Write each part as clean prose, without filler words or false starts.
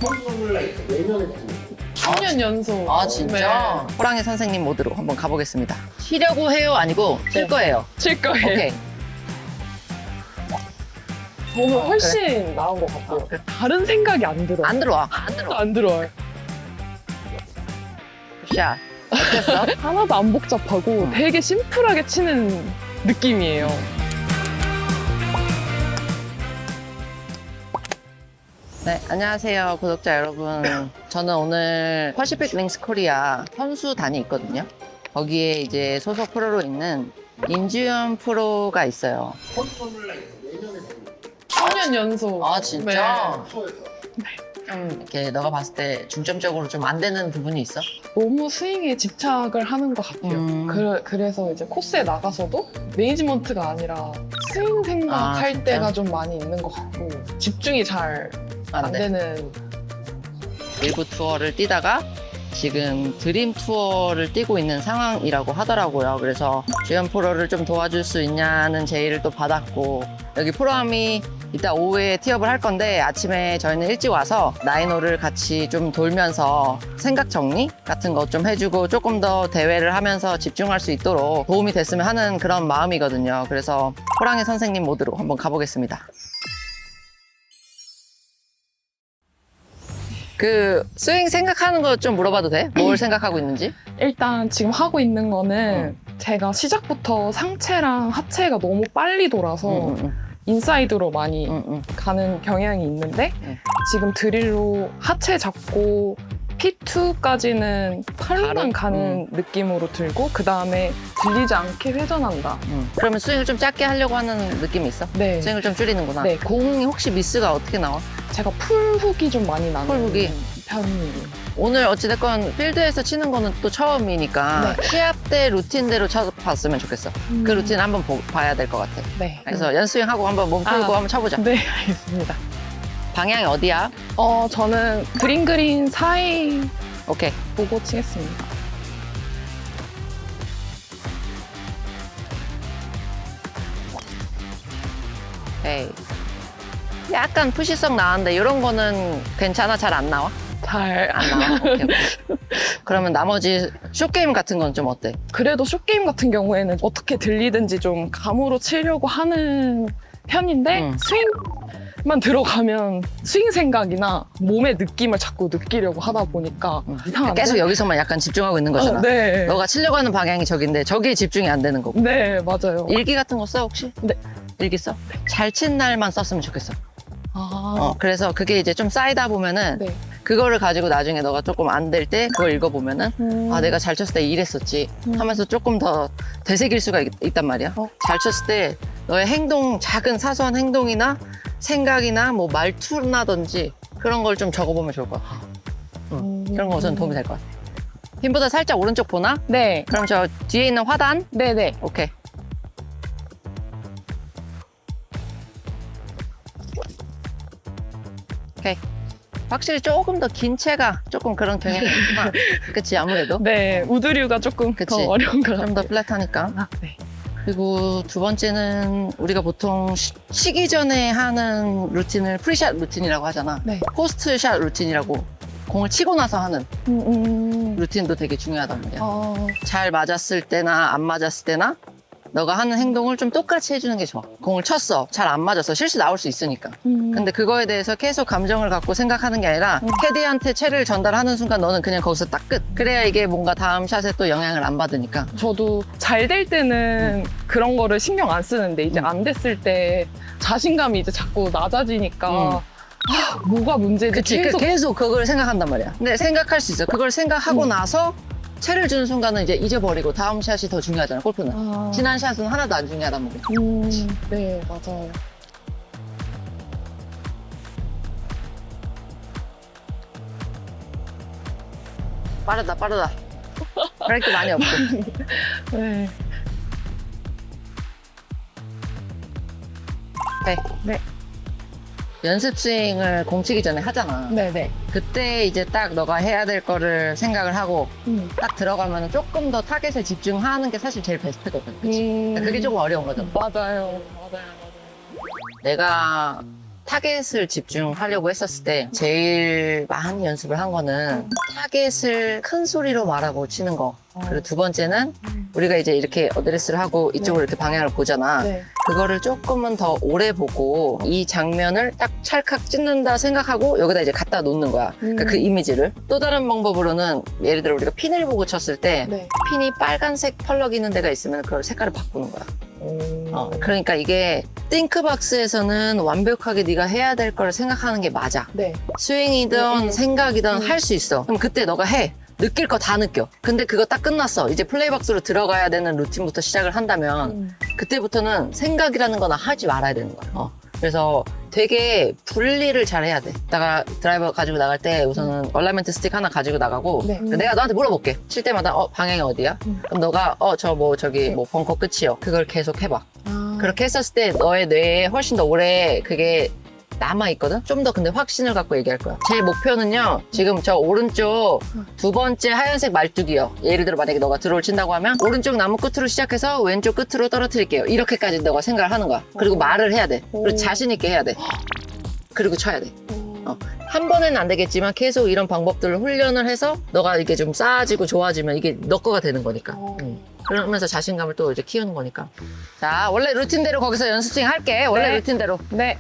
선수를 4명 했습니다. 10년 연속. 아 진짜? 호랑이 선생님 모드로 한번 가보겠습니다. 쉬려고 해요? 아니고 쉴 거예요? 칠 거예요. 오케이. 저는 훨씬 나은 것 같고요. 다른 생각이 안 들어요. 안 들어와. 안 들어와. 안 들어요. 샷. 어땠어? 하나도 안 복잡하고 되게 심플하게 치는 느낌이에요. 네, 안녕하세요, 구독자 여러분. 저는 오늘 퍼시픽 링스 코리아 선수단이 있거든요. 거기에 이제 소속 프로로 있는 임지현 프로가 있어요. 선수를 4명 했습니다. 10년 연속. 아, 진짜? 투어에서. 좀 이렇게 너가 봤을 때 중점적으로 좀 안 되는 부분이 있어? 너무 스윙에 집착을 하는 것 같아요. 그래서 이제 코스에 나가서도 매니지먼트가 아니라 스윙 생각할 진짜? 때가 좀 많이 있는 것 같고 집중이 잘 안 되는. 일부 투어를 뛰다가 지금 드림 투어를 뛰고 있는 상황이라고 하더라고요. 그래서 주연 프로를 좀 도와줄 수 있냐는 제의를 또 받았고, 여기 프로암이 이따 오후에 티업을 할 건데 아침에 저희는 일찍 와서 나인홀을 같이 좀 돌면서 생각 정리 같은 거 좀 해주고 조금 더 대회를 하면서 집중할 수 있도록 도움이 됐으면 하는 그런 마음이거든요. 그래서 호랑이 선생님 모드로 한번 가보겠습니다. 그 스윙 생각하는 거 좀 물어봐도 돼? 뭘 생각하고 있는지? 일단 지금 하고 있는 거는 제가 시작부터 상체랑 하체가 너무 빨리 돌아서 인사이드로 많이 가는 경향이 있는데 지금 드릴로 하체 잡고 P2까지는 팔로만 바로? 가는 느낌으로 들고 그 다음에 들리지 않게 회전한다. 그러면 스윙을 좀 짧게 하려고 하는 느낌이 있어? 네. 스윙을 좀 줄이는구나. 네. 공이 혹시 미스가 어떻게 나와? 제가 풀훅이 좀 많이 나는 풀훅이? 편이에요. 오늘 어찌됐건 필드에서 치는 거는 또 처음이니까 시합 때 루틴대로 쳐봤으면 좋겠어. 그 루틴 한번 봐야 될 것 같아. 네. 그래서 연스윙하고 한번 몸 풀고 한번 쳐보자. 네, 알겠습니다. 방향이 어디야? 저는 그린 사이 오케이. 보고 치겠습니다. 에이. 약간 푸시성 나왔는데 이런 거는 괜찮아? 잘 안 나와? 잘 안 나와? 오케이, 오케이. 그러면 나머지 숏게임 같은 건 좀 어때? 그래도 숏게임 같은 경우에는 어떻게 들리든지 좀 감으로 치려고 하는 편인데 스윙만 들어가면 스윙 생각이나 몸의 느낌을 자꾸 느끼려고 하다 보니까 이상한데? 계속 여기서만 약간 집중하고 있는 거잖아. 네. 너가 치려고 하는 방향이 저긴데 저기에 집중이 안 되는 거고. 네, 맞아요. 일기 같은 거 써 혹시? 네. 일기 써? 잘 친 날만 썼으면 좋겠어. 그래서 그게 이제 좀 쌓이다 보면은 네. 그거를 가지고 나중에 너가 조금 안 될 때 그걸 읽어보면은 아 내가 잘 쳤을 때 이랬었지 하면서 조금 더 되새길 수가 있단 말이야. 잘 쳤을 때 너의 행동, 작은 사소한 행동이나 생각이나 뭐 말투나든지 그런 걸 좀 적어보면 좋을 것 같아. 그런 거 우선 도움이 될 것 같아. 핀보다 살짝 오른쪽 보나? 네. 그럼 저 뒤에 있는 화단? 네네. 오케이. 오케이. 확실히 조금 더 긴 채가 조금 그런 경향이 있구나. 그치, 아무래도. 네, 우드류가 조금 그치. 더 어려운 것 같아요. 좀 더 플랫하니까. 네. 그리고 두 번째는 우리가 보통 치기 전에 하는 루틴을 프리샷 루틴이라고 하잖아. 네. 포스트샷 루틴이라고. 공을 치고 나서 하는 루틴도 되게 중요하단 말이야. 잘 맞았을 때나 안 맞았을 때나 너가 하는 행동을 좀 똑같이 해주는 게 좋아. 공을 쳤어. 잘 안 맞았어. 실수 나올 수 있으니까. 근데 그거에 대해서 계속 감정을 갖고 생각하는 게 아니라 캐디한테 채를 전달하는 순간 너는 그냥 거기서 딱 끝. 그래야 이게 뭔가 다음 샷에 또 영향을 안 받으니까. 저도 잘 될 때는 그런 거를 신경 안 쓰는데 이제 안 됐을 때 자신감이 이제 자꾸 낮아지니까 뭐가 문제지? 그치. 계속 그걸 생각한단 말이야. 근데 생각할 수 있어. 그걸 생각하고 나서 채를 주는 순간은 이제 잊어버리고 다음 샷이 더 중요하잖아, 골프는. 지난 샷은 하나도 안 중요하단 말이야. 네, 맞아요. 빠르다. 브레이크 많이 없고. 네. 네. 네. 연습 스윙을 공 치기 전에 하잖아. 네네. 그때 이제 딱 너가 해야 될 거를 생각을 하고 딱 들어가면 조금 더 타겟에 집중하는 게 사실 제일 베스트거든. 그치? 그게 조금 어려운 거죠. 맞아요. 내가 타겟을 집중하려고 했었을 때 제일 많이 연습을 한 거는 타겟을 큰 소리로 말하고 치는 거. 그리고 두 번째는 우리가 이제 이렇게 어드레스를 하고 이쪽으로 이렇게 방향을 보잖아. 네. 그거를 조금은 더 오래 보고 이 장면을 딱 찰칵 찍는다 생각하고 여기다 이제 갖다 놓는 거야. 그러니까 그 이미지를. 또 다른 방법으로는 예를 들어 우리가 핀을 보고 쳤을 때 네. 핀이 빨간색 펄럭 있는 데가 있으면 그걸 색깔을 바꾸는 거야. 그러니까 이게 띵크박스에서는 완벽하게 네가 해야 될 걸 생각하는 게 맞아. 네. 스윙이든 생각이든 할 수 있어. 그럼 그때 너가 해. 느낄 거 다 느껴. 근데 그거 딱 끝났어. 이제 플레이박스로 들어가야 되는 루틴부터 시작을 한다면 그때부터는 생각이라는 거나 하지 말아야 되는 거야. 그래서 되게 분리를 잘 해야 돼. 내가 드라이버 가지고 나갈 때 우선은 얼라이먼트 스틱 하나 가지고 나가고 네. 내가 너한테 물어볼게. 칠 때마다 방향이 어디야? 그럼 너가 저기 벙커 끝이요. 그걸 계속 해봐. 그렇게 했었을 때 너의 뇌에 훨씬 더 오래 그게 남아있거든? 좀 더 근데 확신을 갖고 얘기할 거야. 제 목표는요, 지금 저 오른쪽 두 번째 하얀색 말뚝이요. 예를 들어 만약에 너가 드로우를 친다고 하면 오른쪽 나무 끝으로 시작해서 왼쪽 끝으로 떨어뜨릴게요. 이렇게까지 너가 생각을 하는 거야. 그리고 말을 해야 돼. 그리고 자신 있게 해야 돼. 그리고 쳐야 돼. 한 번에는 안 되겠지만 계속 이런 방법들을 훈련을 해서 너가 이게 좀 쌓아지고 좋아지면 이게 너 거가 되는 거니까. 그러면서 자신감을 또 이제 키우는 거니까. 자, 원래 루틴대로 거기서 연습 스윙 할게. 원래 네. 루틴대로. 네.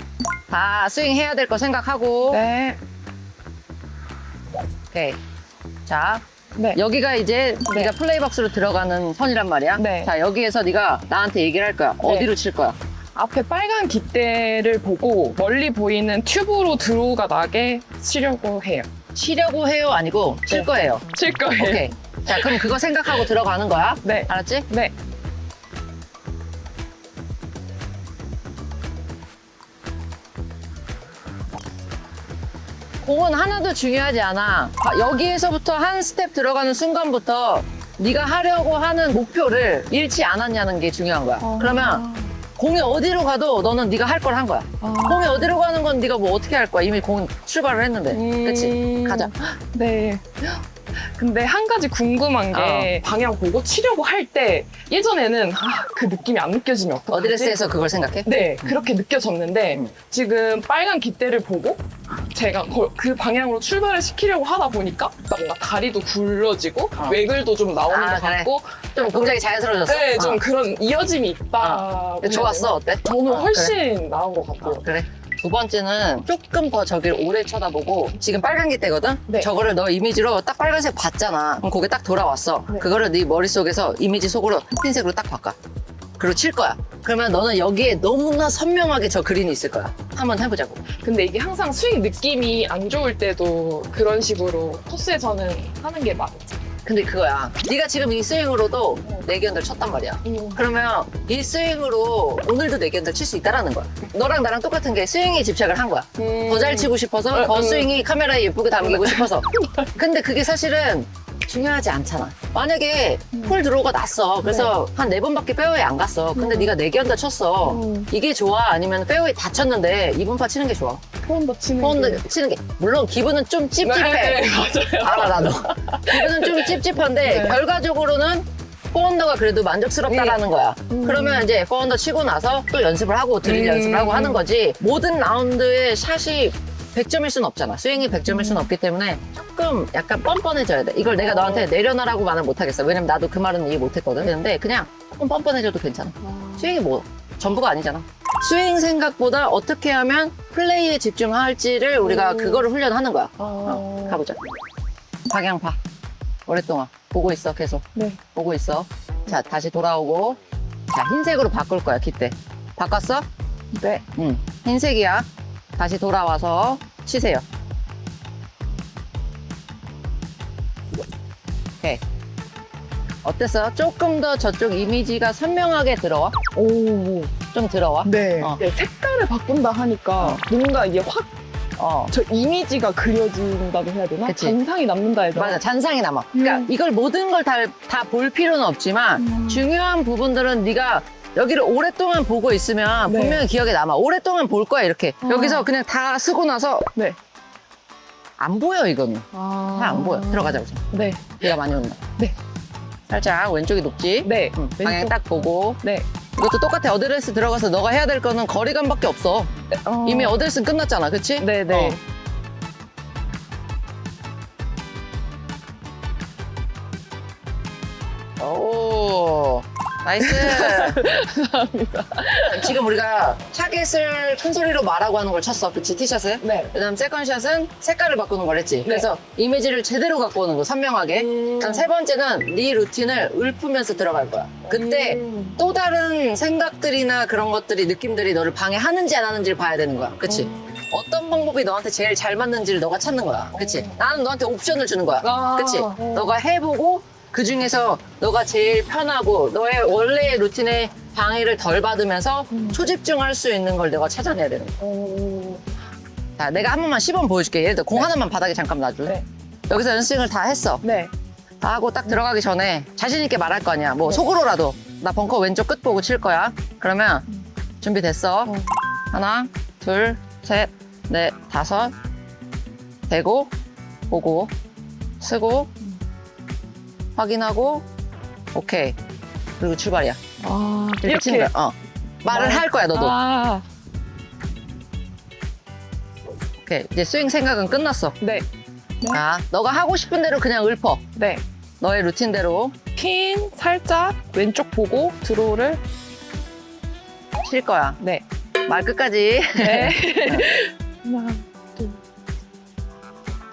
다 스윙 해야 될 거 생각하고. 네. 오케이. 자, 네. 여기가 이제 네가 플레이박스로 들어가는 선이란 말이야. 네. 자, 여기에서 네가 나한테 얘기를 할 거야. 어디로 칠 거야? 앞에 빨간 깃대를 보고 멀리 보이는 튜브로 드로우가 나게 치려고 해요. 치려고 해요? 아니고 칠 네. 거예요. 칠 거예요. 오케이. 자, 그럼 그거 생각하고 들어가는 거야. 네. 알았지? 네. 공은 하나도 중요하지 않아. 여기에서부터 한 스텝 들어가는 순간부터 네가 하려고 하는 목표를 잃지 않았냐는 게 중요한 거야. 그러면 공이 어디로 가도 너는 네가 할 걸 한 거야. 공이 어디로 가는 건 네가 뭐 어떻게 할 거야. 이미 공 출발을 했는데. 그치? 가자. 네. 근데 한 가지 궁금한 게 방향 보고 치려고 할 때 예전에는 그 느낌이 안 느껴지면 어떡하지? 어드레스에서 그걸 생각해? 네, 그렇게 느껴졌는데 지금 빨간 깃대를 보고 제가 그 방향으로 출발을 시키려고 하다 보니까 뭔가 다리도 굴러지고 외글도 좀 나오는 것 그래. 같고 좀 동작이 자연스러워졌어? 네, 좀 그런 이어짐이 있다. 좋았어? 어때? 저는 그래. 훨씬 나은 것 같고요. 그래. 두 번째는 조금 더 저기를 오래 쳐다보고 지금 빨간 깃대거든? 네. 저거를 너 이미지로 딱 빨간색 봤잖아. 그럼 거기 딱 돌아왔어. 네. 그거를 네 머릿속에서 이미지 속으로 흰색으로 딱 바꿔. 그리고 칠 거야. 그러면 너는 여기에 너무나 선명하게 저 그린이 있을 거야. 한번 해보자고. 근데 이게 항상 스윙 느낌이 안 좋을 때도 그런 식으로 코스에서는 하는 게 맞죠. 근데 그거야. 네가 지금 이 스윙으로도 내기언들 쳤단 말이야. 그러면 이 스윙으로 오늘도 내기언들 칠 수 있다라는 거야. 너랑 나랑 똑같은 게 스윙에 집착을 한 거야. 더 잘 치고 싶어서, 더 스윙이 카메라에 예쁘게 담기고 싶어서. 근데 그게 사실은 중요하지 않잖아. 만약에 폴 드로우가 났어. 그래서 한 4번밖에 페어웨이 안 갔어. 근데 네가 4개언더 쳤어. 이게 좋아? 아니면 페어웨이 다 쳤는데 2번 치는 게 좋아? 포온도 치는 포온도 치는 게 물론 기분은 좀 찝찝해. 네, 맞아요. 알아 나도. 기분은 좀 찝찝한데 네. 결과적으로는 4언더가 그래도 만족스럽다라는 거야. 그러면 이제 4언더 치고 나서 또 연습을 하고 드릴 연습을 하고 하는 거지. 모든 라운드의 샷이 100점일 순 없잖아. 스윙이 100점일 순 없기 때문에 조금 약간 뻔뻔해져야 돼. 이걸 내가 너한테 내려놔라고 말은 못하겠어. 왜냐면 나도 그 말은 이해 못했거든. 근데 그냥 조금 뻔뻔해져도 괜찮아. 스윙이 뭐 전부가 아니잖아. 스윙 생각보다 어떻게 하면 플레이에 집중할지를 우리가 그거를 훈련하는 거야. 가보자. 방향 봐. 오랫동안 보고 있어. 계속. 네. 보고 있어. 자, 다시 돌아오고. 자, 흰색으로 바꿀 거야. 깃대. 바꿨어? 네. 응. 흰색이야. 다시 돌아와서 치세요. 오케이. 어땠어? 조금 더 저쪽 이미지가 선명하게 들어와? 오. 좀 들어와? 네. 어. 네, 색깔을 바꾼다 하니까 뭔가 이게 확 저 이미지가 그려진다고 해야 되나? 그치. 잔상이 남는다 해야 되나? 맞아. 잔상이 남아. 그러니까 이걸 모든 걸 다 볼 필요는 없지만 중요한 부분들은 네가 여기를 오랫동안 보고 있으면 네. 분명히 기억에 남아. 오랫동안 볼 거야, 이렇게. 여기서 그냥 다 쓰고 나서 네. 안 보여, 이거는. 아. 잘 안 보여. 들어가자, 우선. 네. 비가 많이 온다. 네. 살짝 왼쪽이 높지? 네. 방향 딱 보고. 네. 이것도 똑같아. 어드레스 들어가서 너가 해야 될 거는 거리감밖에 없어. 이미 어드레스 끝났잖아, 그치? 네네. 오, 나이스. 감사합니다. 지금 우리가 타겟을 큰 소리로 말하고 하는 걸 쳤어, 그치? 티샷을? 네. 그다음 세컨샷은 색깔을 바꾸는 걸 했지. 그래서 이미지를 제대로 갖고 오는 거, 선명하게. 그다음 세 번째는 네 루틴을 읊으면서 들어갈 거야. 그때 또 다른 생각들이나 그런 것들이, 느낌들이 너를 방해하는지 안 하는지를 봐야 되는 거야. 그치? 어떤 방법이 너한테 제일 잘 맞는지를 너가 찾는 거야. 그치? 나는 너한테 옵션을 주는 거야. 그치? 너가 해보고 그 중에서 너가 제일 편하고 너의 원래의 루틴에 방해를 덜 받으면서 초집중할 수 있는 걸 내가 찾아내야 되는 거야. 자, 내가 한 번만 시범 보여줄게. 예를 들어 공 하나만 바닥에 잠깐 놔줄래? 네. 여기서 연스윙을 다 했어. 네. 다 하고 딱 들어가기 전에 자신 있게 말할 거 아니야. 뭐 속으로라도 나 벙커 왼쪽 끝 보고 칠 거야. 그러면 준비됐어. 하나, 둘, 셋, 넷, 다섯. 대고, 보고, 쓰고, 확인하고, 오케이. 그리고 출발이야. 이렇게 치는 거야. 말을 할 거야, 너도. 오케이. 이제 스윙 생각은 끝났어. 네. 자, 너가 하고 싶은 대로 그냥 읊어. 네. 너의 루틴대로 핀 살짝 왼쪽 보고 드로우를. 칠 거야. 네. 말 끝까지. 네. 하나, 둘,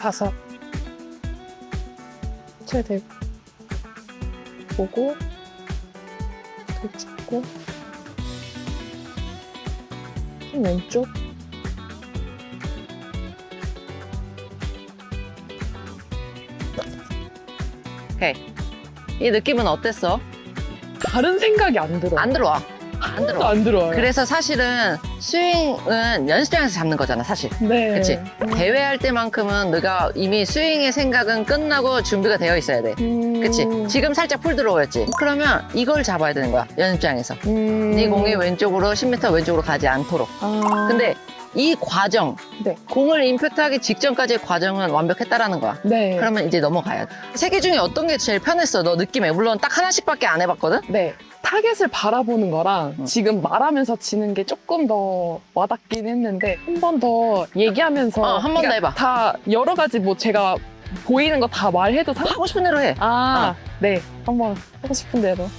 다섯. 최대 보고 들찍고 왼쪽. 오케이. 이 느낌은 어땠어? 다른 생각이 안 들어. 안 들어와. 안 들어와. 안 들어요. 그래서 사실은 스윙은 연습장에서 잡는 거잖아, 사실. 네. 그치? 대회할 때만큼은 네가 이미 스윙의 생각은 끝나고 준비가 되어 있어야 돼. 그치? 지금 살짝 풀 들어오였지? 그러면 이걸 잡아야 되는 거야, 연습장에서. 네 공이 왼쪽으로 10m 왼쪽으로 가지 않도록. 근데 이 과정, 네. 공을 임팩트하기 직전까지의 과정은 완벽했다라는 거야. 네. 그러면 이제 넘어가야 돼. 세 개 중에 어떤 게 제일 편했어, 너 느낌에? 물론 딱 하나씩밖에 안 해봤거든? 네. 타겟을 바라보는 거랑 지금 말하면서 치는 게 조금 더 와닿긴 했는데 한 번 더 얘기하면서 한 번 더 해봐. 다 여러 가지 뭐 제가 보이는 거 다 말해도 하고 싶은 대로 해. 네. 한번 하고 싶은 대로.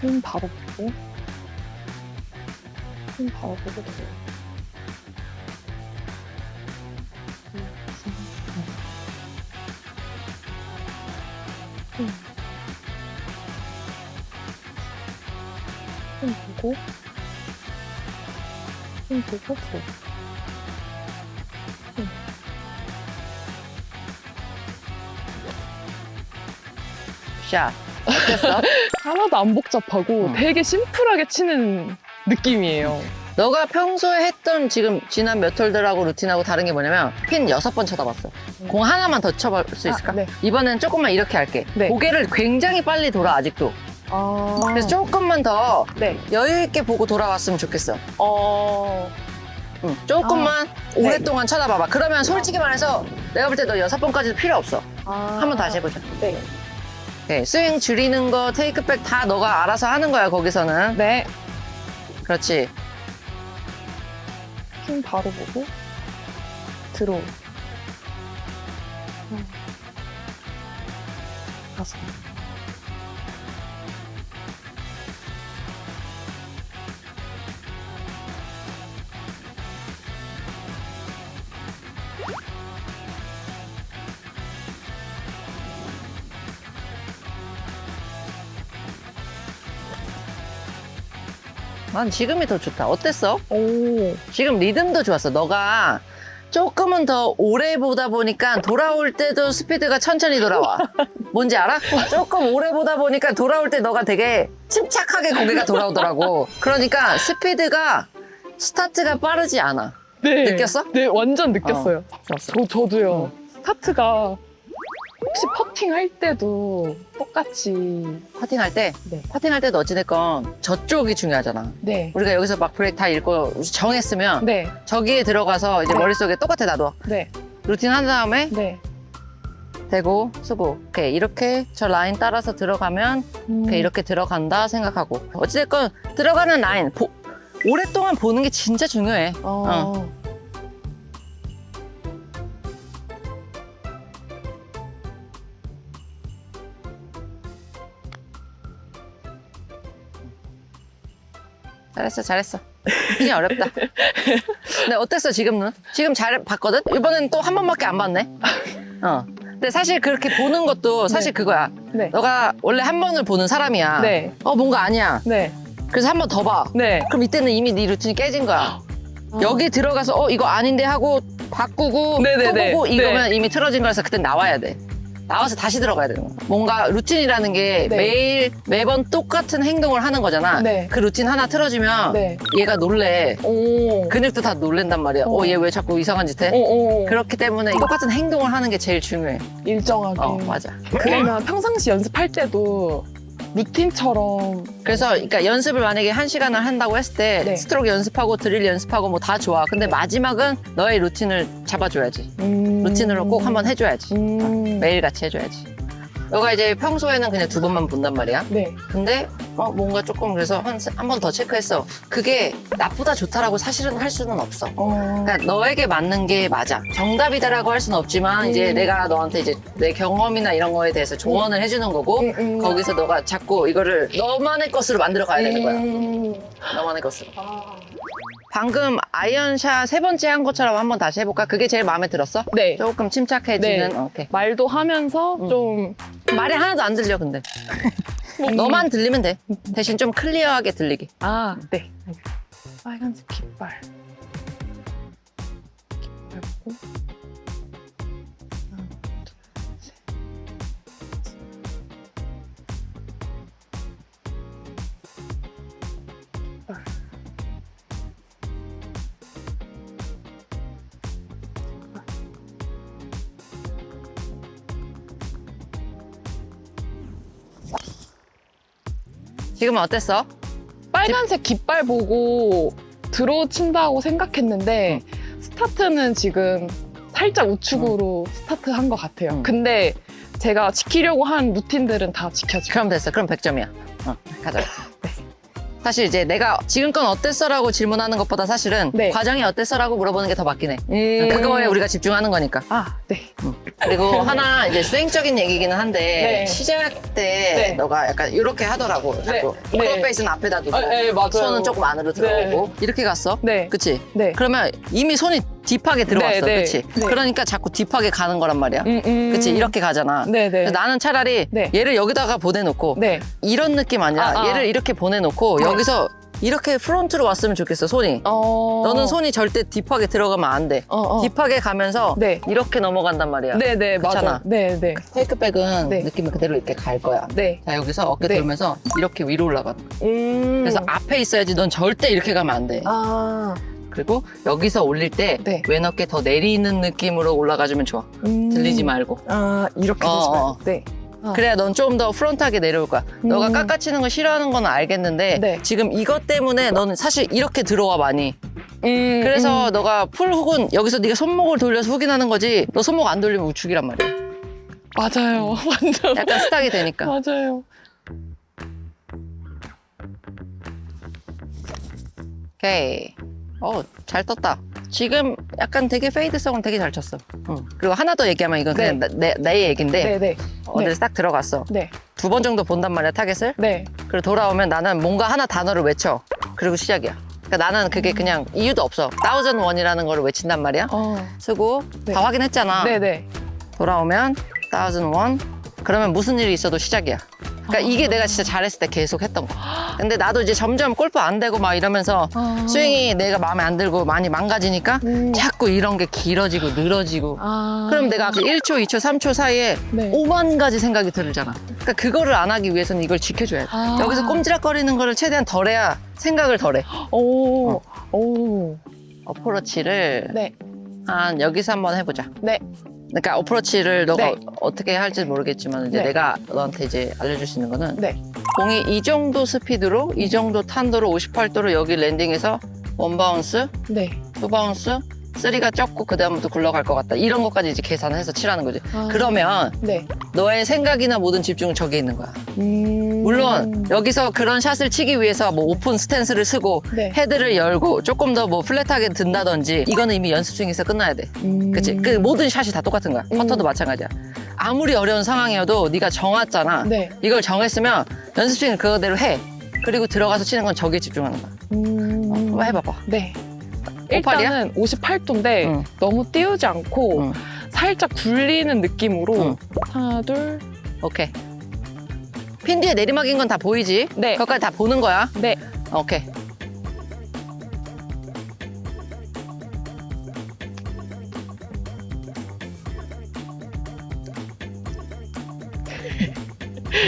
핀 바로 보고. 핀 바로 보고 들어요. 핀 보고. 핀 보고 들어. 샷. 어땠어? 하나도 안 복잡하고 되게 심플하게 치는 느낌이에요. 너가 평소에 했던 지금 지난 몇 홀들하고 루틴하고 다른 게 뭐냐면 핀 6번 쳐다봤어. 공 하나만 더 쳐볼 수 있을까? 네. 이번엔 조금만 이렇게 할게. 네. 고개를 굉장히 빨리 돌아, 아직도. 그래서 조금만 더 네. 여유 있게 보고 돌아왔으면 좋겠어. 조금만 네. 오랫동안 쳐다봐봐. 그러면 솔직히 말해서 내가 볼 때 너 6번까지도 필요 없어. 한 번 다시 해보자. 네. 네, 스윙 줄이는 거, 테이크백 다 너가 알아서 하는 거야, 거기서는. 네. 그렇지. 핀 바로 보고 들어. 다섯. 난 지금이 더 좋다. 어땠어? 오. 지금 리듬도 좋았어. 너가 조금은 더 오래 보다 보니까 돌아올 때도 스피드가 천천히 돌아와. 뭔지 알아? 조금 오래 보다 보니까 돌아올 때 너가 되게 침착하게 고개가 돌아오더라고. 그러니까 스피드가 스타트가 빠르지 않아. 네. 느꼈어? 네, 완전 느꼈어요. 좋았어. 저도요. 스타트가 혹시 퍼팅 할 때도 똑같이. 퍼팅할 때, 네. 퍼팅할 때도 어찌됐건 저쪽이 중요하잖아. 네. 우리가 여기서 막 브레이크 다 읽고 정했으면 네. 저기에 들어가서 이제 네. 머릿속에 똑같아, 나도. 네. 루틴 한 다음에 네. 대고 쓰고 오케이 이렇게 저 라인 따라서 들어가면 오케이 이렇게 들어간다 생각하고 어찌됐건 들어가는 라인 오랫동안 보는 게 진짜 중요해. 어. 잘했어. 그냥 어렵다. 근데 어땠어, 지금은? 지금 잘 봤거든? 이번엔 또 한 번밖에 안 봤네? 근데 사실 그렇게 보는 것도 사실 그거야. 네. 너가 원래 한 번을 보는 사람이야. 네. 뭔가 아니야. 네. 그래서 한 번 더 봐. 네. 그럼 이때는 이미 네 루틴이 깨진 거야. 여기 들어가서 이거 아닌데 하고 바꾸고 네네네. 또 보고 이거면 네. 이미 틀어진 거라서 그땐 나와야 돼. 나와서 다시 들어가야 되는 거야. 뭔가 루틴이라는 게 네. 매번 똑같은 행동을 하는 거잖아. 네. 그 루틴 하나 틀어지면 네. 얘가 놀래. 오. 근육도 다 놀랜단 말이야. 얘 왜 자꾸 이상한 짓 해? 오. 그렇기 때문에 똑같은 행동을 하는 게 제일 중요해. 일정하게. 맞아. 그러면 평상시 연습할 때도 루틴처럼. 그래서 그러니까 연습을 만약에 1시간을 한다고 했을 때 네. 스트로크 연습하고 드릴 연습하고 뭐 다 좋아. 근데 마지막은 너의 루틴을 잡아줘야지. 루틴으로 꼭 한번 해줘야지. 매일같이 해줘야지. 너가 이제 평소에는 그냥 2번만 본단 말이야. 네. 근데 뭔가 조금 그래서 한 번 더 체크했어. 그게 나쁘다 좋다라고 사실은 할 수는 없어. 그러니까 너에게 맞는 게 맞아. 정답이다라고 할 수는 없지만 이제 내가 너한테 이제 내 경험이나 이런 거에 대해서 조언을 해주는 거고 거기서 너가 자꾸 이거를 너만의 것으로 만들어 가야 되는 거야. 너만의 것으로. 방금 아이언샷 3번째 한 것처럼 한번 다시 해볼까? 그게 제일 마음에 들었어? 네. 조금 침착해지는. 네. 오케이. 말도 하면서 좀. 말이 하나도 안 들려 근데. 너만 들리면 돼. 대신 좀 클리어하게 들리게. 아, 네. 빨간색 깃발. 깃발 보고. 하나, 둘, 셋. 깃발. 지금은 어땠어? 빨간색 깃발 보고 드로우 친다고 생각했는데 스타트는 지금 살짝 우측으로 스타트한 것 같아요. 근데 제가 지키려고 한 루틴들은 다 지켜지고. 그럼 됐어. 그럼 100점이야. 가자. 사실 이제 내가 지금껏 어땠어라고 질문하는 것보다 사실은 네. 과정이 어땠어라고 물어보는 게 더 맞긴 해. 그거에 우리가 집중하는 거니까. 아, 네. 그리고 하나 이제 수행적인 얘기기는 한데 네. 시작 때 네. 너가 약간 이렇게 하더라고. 자꾸 네. 프로페이스는 앞에다 두고 네, 맞아요. 손은 조금 안으로 들어오고 이렇게 갔어. 네. 그치? 네. 그러면 이미 손이 딥하게 들어왔어. 네, 네. 그치? 네. 그러니까 자꾸 딥하게 가는 거란 말이야. 그치? 이렇게 가잖아. 네, 네. 그래서 나는 차라리 네. 얘를 여기다가 보내놓고 네. 이런 느낌 아니야. 얘를 이렇게 보내놓고 여기서 이렇게 프론트로 왔으면 좋겠어, 손이. 너는 손이 절대 딥하게 들어가면 안 돼. 딥하게 가면서 네. 이렇게 넘어간단 말이야. 네, 네, 그렇잖아. 맞아. 네, 네. 테이크백은 네. 느낌이 그대로 이렇게 갈 거야. 네. 자, 여기서 어깨 네. 들면서 이렇게 위로 올라가는 거야. 그래서 앞에 있어야지 넌 절대 이렇게 가면 안 돼. 아. 그리고 여기서 올릴 때 네. 왼 어깨 더 내리는 느낌으로 올라가주면 좋아. 들리지 말고. 아, 이렇게 되지 말고. 네. 그래야 넌 좀 더 프론트하게 내려올 거야. 너가 깎아치는 거 싫어하는 건 알겠는데 네. 지금 이것 때문에 너는 사실 이렇게 들어와 많이. 그래서 너가 풀 훅은 여기서 네가 손목을 돌려서 훅이 나는 거지 너 손목 안 돌리면 우측이란 말이야. 맞아요. 완전. 약간 스탁이 되니까. 맞아요. 오케이. 잘 떴다. 지금 약간 되게 페이드성은 되게 잘 쳤어. 그리고 하나 더 얘기하면 이건 그냥 내 얘긴데 네, 네. 어디서 딱 들어갔어. 네. 2번 정도 본단 말이야, 타겟을. 네. 그리고 돌아오면 나는 뭔가 하나 단어를 외쳐. 그리고 시작이야. 그러니까 나는 그게 그냥 이유도 없어. 1001이라는 거를 외친단 말이야. 쓰고 네. 다 확인했잖아. 네, 네. 돌아오면 1001. 그러면 무슨 일이 있어도 시작이야. 그러니까 이게 내가 진짜 잘했을 때 계속 했던 거. 근데 나도 이제 점점 골프 안 되고 막 이러면서 스윙이 내가 마음에 안 들고 많이 망가지니까 자꾸 이런 게 길어지고 늘어지고. 그럼 내가 1초, 2초, 3초 사이에 네. 5만 가지 생각이 들잖아. 그러니까 그거를 안 하기 위해서는 이걸 지켜줘야 돼. 여기서 꼼지락거리는 거를 최대한 덜해야 생각을 덜해. 오. 오. 어프로치를 네. 한 여기서 한번 해보자. 네. 그러니까 어프로치를 너가 네. 어떻게 할지 모르겠지만 이제 네. 내가 너한테 이제 알려줄 수 있는 거는 네. 공이 이 정도 스피드로 이 정도 탄도로 58도로 여기 랜딩해서 1바운스, 네. 2바운스, 3가 적고 그 다음부터 굴러갈 것 같다. 이런 것까지 이제 계산을 해서 칠하는 거지. 아. 그러면 네. 너의 생각이나 모든 집중은 저기에 있는 거야. 물론 여기서 그런 샷을 치기 위해서 뭐 오픈 스탠스를 쓰고 네. 헤드를 열고 조금 더 뭐 플랫하게 든다든지 이거는 이미 연습 중에서 끝나야 돼. 그치? 그 모든 샷이 다 똑같은 거야. 퍼터도 마찬가지야. 아무리 어려운 상황이어도 네가 정했잖아. 네. 이걸 정했으면 연습 중에 그거대로 해. 그리고 들어가서 치는 건 저기에 집중하는 거야. 한번 해봐봐. 네. 58이야? 일단은 58도인데 응. 너무 띄우지 않고 응. 살짝 굴리는 느낌으로 응. 하나, 둘. 오케이. 핀 뒤에 내리막인 건 다 보이지? 네. 그것까지 다 보는 거야. 네. 오케이.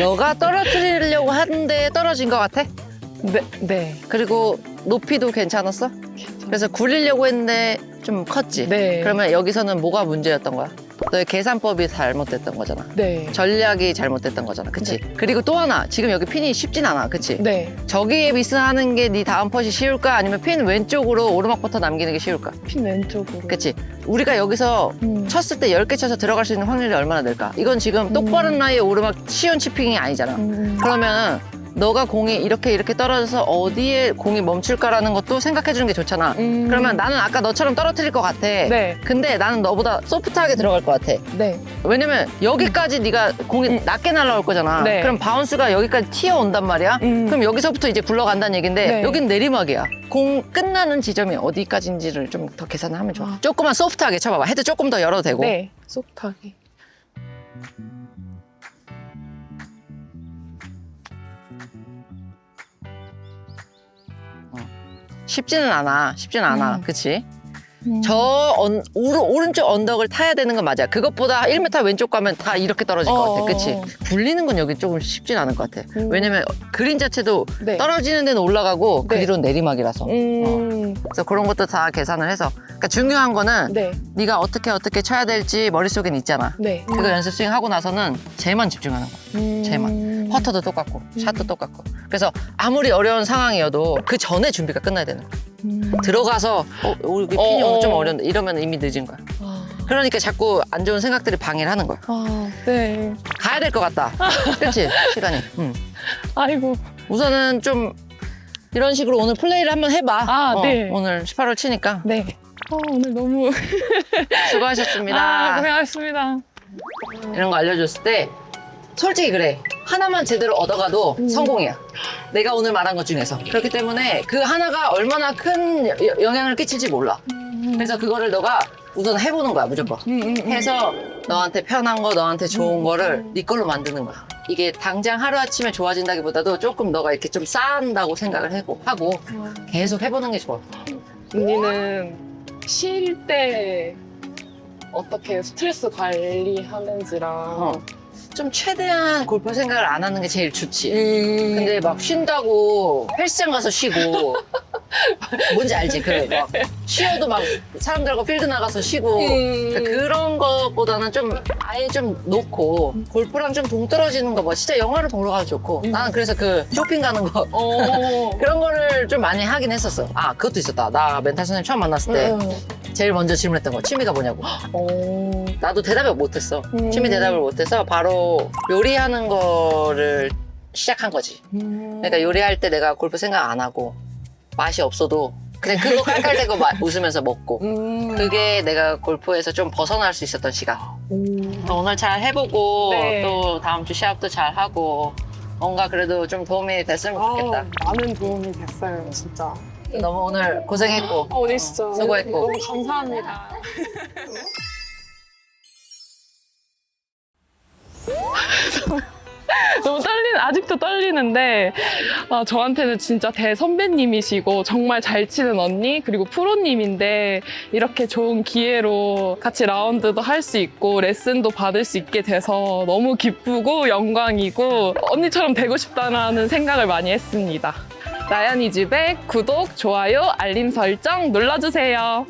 너가 떨어뜨리려고 하는데 떨어진 것 같아? 네. 네. 그리고 높이도 괜찮았어? 그래서 굴리려고 했는데 좀 컸지? 네. 그러면 여기서는 뭐가 문제였던 거야? 너의 계산법이 잘못됐던 거잖아. 네. 전략이 잘못됐던 거잖아. 그치? 그리고 또 하나, 지금 여기 핀이 쉽진 않아. 그치? 네. 저기에 미스하는 게 네 다음 퍼시 쉬울까? 아니면 핀 왼쪽으로 오르막 퍼터 남기는 게 쉬울까? 핀 왼쪽으로. 그치? 우리가 여기서 쳤을 때 10개 쳐서 들어갈 수 있는 확률이 얼마나 될까? 이건 지금 똑바른 라이의 오르막 쉬운 치핑이 아니잖아. 그러면 너가 공이 이렇게 떨어져서 어디에 공이 멈출까라는 것도 생각해 주는 게 좋잖아. 그러면 나는 아까 너처럼 떨어뜨릴 것 같아. 네. 근데 나는 너보다 소프트하게 들어갈 것 같아. 네. 왜냐면 여기까지 네가 공이 낮게 날아올 거잖아. 네. 그럼 바운스가 여기까지 튀어온단 말이야. 그럼 여기서부터 이제 굴러간다는 얘긴데 네. 여긴 내리막이야. 공 끝나는 지점이 어디까지인지를 좀 더 계산을 하면 좋아. 조금만 소프트하게 쳐봐봐. 헤드 조금 더 열어도 되고. 네. 소프트하게. 쉽지는 않아. 그치? 음. 오른쪽 언덕을 타야 되는 건 맞아. 그것보다 1m 왼쪽 가면 다 이렇게 떨어질 것 같아. 그치? 굴리는 건 여기 조금 쉽진 않을 것 같아. 왜냐면 그린 자체도 네. 떨어지는 데는 올라가고 그 네. 뒤로는 내리막이라서. 그래서 그런 것도 다 계산을 해서. 그러니까 중요한 거는 네. 네가 어떻게 쳐야 될지 머릿속엔 있잖아. 네. 그거 연습 스윙 하고 나서는 쟤만 집중하는 거야. 쟤만. 퍼터도 똑같고 샷도 똑같고. 그래서 아무리 어려운 상황이어도 그 전에 준비가 끝나야 되는 거야. 들어가서 우리 핀이 오늘 좀 어려운데 이러면 이미 늦은 거야. 그러니까 자꾸 안 좋은 생각들이 방해를 하는 거야. 네. 가야 될 것 같다. 그렇지? 시간이. 아이고. 우선은 좀 이런 식으로 오늘 플레이를 한번 해봐. 네. 오늘 18홀 치니까. 네. 오늘 너무 수고하셨습니다. 고생하셨습니다. 이런 거 알려줬을 때 솔직히 그래. 하나만 제대로 얻어가도 성공이야. 내가 오늘 말한 것 중에서. 그렇기 때문에 그 하나가 얼마나 큰 영향을 끼칠지 몰라. 그래서 그거를 너가 우선 해보는 거야, 무조건. 해서 너한테 편한 거, 너한테 좋은 거를 네 걸로 만드는 거야. 이게 당장 하루아침에 좋아진다기보다도 조금 너가 이렇게 좀 쌓는다고 생각을 하고 계속 해보는 게 좋아. 언니는 쉴 때 어떻게 스트레스 관리하는지랑 좀 최대한 골프 생각을 안 하는 게 제일 좋지. 근데 막 쉰다고 헬스장 가서 쉬고 뭔지 알지? 막 쉬어도 막 사람들하고 필드 나가서 쉬고 그러니까 그런 것보다는 좀 아예 좀 놓고 골프랑 좀 동떨어지는 거 뭐 진짜 영화를 보러 가도 좋고 나는 그래서 그 쇼핑 가는 거 그런 거를 좀 많이 하긴 했었어. 아 그것도 있었다. 나 멘탈 선생님 처음 만났을 때 제일 먼저 질문했던 거 취미가 뭐냐고. 나도 대답을 못했어. 취미 대답을 못해서 바로 요리하는 거를 시작한 거지. 그러니까 요리할 때 내가 골프 생각 안 하고 맛이 없어도 그냥 그거 깔깔대고 웃으면서 먹고 그게 내가 골프에서 좀 벗어날 수 있었던 시간. 오늘 잘 해보고 네. 또 다음 주 시합도 잘 하고 뭔가 그래도 좀 도움이 됐으면 좋겠다. 많은 도움이 됐어요, 진짜. 너무 오늘 고생했고 오늘 진짜 수고했고. 너무 감사합니다. 너무 아직도 떨리는데 저한테는 진짜 대선배님이시고 정말 잘 치는 언니 그리고 프로님인데 이렇게 좋은 기회로 같이 라운드도 할 수 있고 레슨도 받을 수 있게 돼서 너무 기쁘고 영광이고 언니처럼 되고 싶다는 생각을 많이 했습니다. 나연이 집에 구독, 좋아요, 알림 설정 눌러주세요.